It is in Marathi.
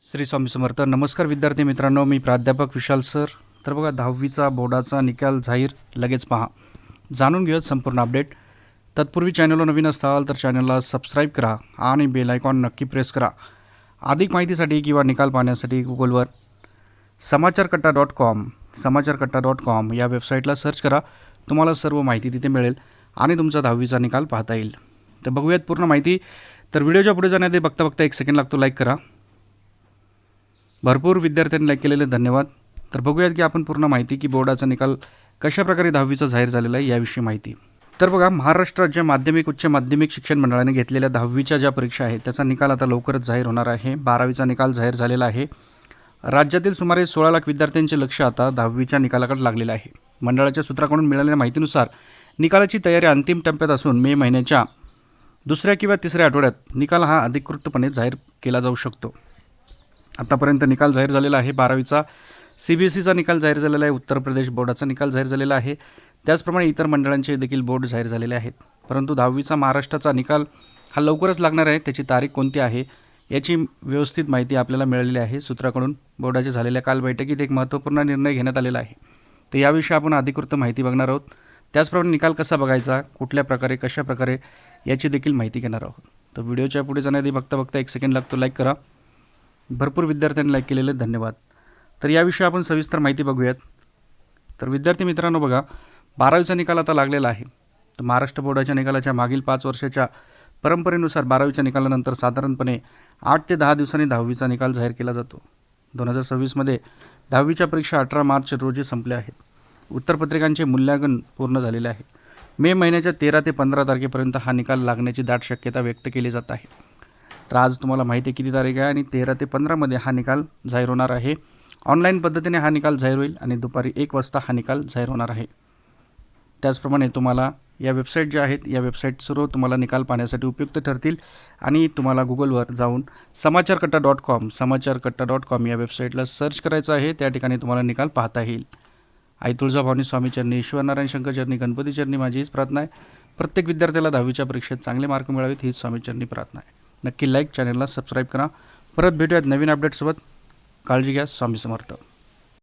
श्री स्वामी समर्थ. नमस्कार विद्यार्थी मित्रांनो, मी प्राध्यापक विशाल सर. तर बघा, 10वीचा बोर्डाचा निकाल जाहीर लगेच पहा. जाणून घेऊयात संपूर्ण अपडेट. तत्पूर्वी चॅनलला नवीन असाल तर चॅनलला सबस्क्राईब करा आणि बेल आयकॉन नक्की प्रेस करा. अधिक माहितीसाठी किंवा निकाल पाहण्यासाठी गुगलवर समाचारकट्टा.com या वेबसाईटला सर्च करा. तुम्हाला सर्व माहिती तिथे मिळेल आणि तुमचा 10वीचा निकाल पाहता येईल. तर बघूयात पूर्ण माहिती. तर व्हिडिओच्या पुढे जाण्याआधी बघता एक सेकंड लागतो, लाईक करा. भरपूर विद्यार्थ्यांनी लाईक केलेले धन्यवाद. तर बघूयात की आपण पूर्ण माहिती की बोर्डाचा निकाल कशाप्रकारे 10वीचा जाहीर झालेला आहे याविषयी माहिती. तर बघा, महाराष्ट्र राज्य माध्यमिक उच्च माध्यमिक शिक्षण मंडळाने घेतलेल्या 10वीच्या ज्या परीक्षा आहेत त्याचा निकाल आता लवकरच जाहीर होणार आहे. 12वीचा निकाल जाहीर झालेला आहे. राज्यातील सुमारे 16 लाख विद्यार्थ्यांचे लक्ष आता 10वीच्या निकालाकडे लागलेलं आहे. मंडळाच्या सूत्राकडून मिळालेल्या माहितीनुसार निकालाची तयारी अंतिम टप्प्यात असून मे महिन्याच्या दुसऱ्या किंवा तिसऱ्या आठवड्यात निकाल हा अधिकृतपणे जाहीर केला जाऊ शकतो. आतापर्यंत निकाल जाहीर झालेला आहे. 12वीचा CBSEचा निकाल जाहीर झालेला आहे. उत्तर प्रदेश बोर्डाचा निकाल जाहीर झालेला आहे. त्याचप्रमाणे इतर मंडळांचे देखील बोर्ड जाहीर झालेले आहेत. परंतु 10वीचा महाराष्ट्राचा निकाल हा लवकरच लागणार आहे. त्याची तारीख कोणती आहे याची व्यवस्थित माहिती आपल्याला मिळालेली आहे. सूत्राकडून बोर्डाच्या झालेल्या काल बैठकीत एक महत्त्वपूर्ण निर्णय घेण्यात आलेला आहे. तर याविषयी आपण अधिकृत माहिती बघणार आहोत. त्याचप्रमाणे निकाल कसा बघायचा, कुठल्या प्रकारे, कशा प्रकारे याची देखील माहिती घेणार आहोत. तर व्हिडिओच्या पुढे जाण्याआधी बघता एक सेकंड लागतो, लाईक करा. भरपूर विद्यार्थ्यांनी लाईक केलेले धन्यवाद. तर याविषयी आपण सविस्तर माहिती बघूयात. तर विद्यार्थी मित्रांनो बघा, 12वीचा निकाल आता लागलेला आहे. तर महाराष्ट्र बोर्डाच्या निकालाच्या मागील 5 वर्षाच्या परंपरेनुसार 12वीच्या निकालानंतर साधारणपणे 8 ते 10 दिवसांनी 10वीचा निकाल जाहीर केला जातो. 2026मध्ये 10वीच्या परीक्षा 18 मार्च रोजी संपल्या आहेत. उत्तरपत्रिकांचे मूल्यांकन पूर्ण झालेले आहे. मे महिन्याच्या 13 ते 15 तारखेपर्यंत हा निकाल लागण्याची दाट शक्यता व्यक्त केली जात आहे. तर आज तुम्हाला माहिती आहे किती तारीख आहे आणि 13 ते 15मध्ये हा निकाल जाहीर होणार आहे. ऑनलाईन पद्धतीने हा निकाल जाहीर होईल आणि दुपारी 1 वाजता हा निकाल जाहीर होणार आहे. त्याचप्रमाणे तुम्हाला या वेबसाईट ज्या आहेत या वेबसाईट सर्व तुम्हाला निकाल पाहण्यासाठी उपयुक्त ठरतील आणि तुम्हाला गुगलवर जाऊन समाचारकट्टा.com या वेबसाईटला सर्च करायचं आहे. त्या ठिकाणी तुम्हाला निकाल पाहता येईल. आई तुळजाभवानी स्वामी चरणी, ईश्वरनारायण शंकर चरणी, गणपती चरणी माझी हीच प्रार्थना आहे. प्रत्येक विद्यार्थ्याला 10वीच्या परीक्षेत चांगले मार्क मिळावेत हीच स्वामी चरणी प्रार्थना आहे. नक्की लाईक, चॅनलला सबस्क्राईब करा. परत भेटूयात नवीन अपडेटसोबत. काळजी घ्या. स्वामी समर्थ.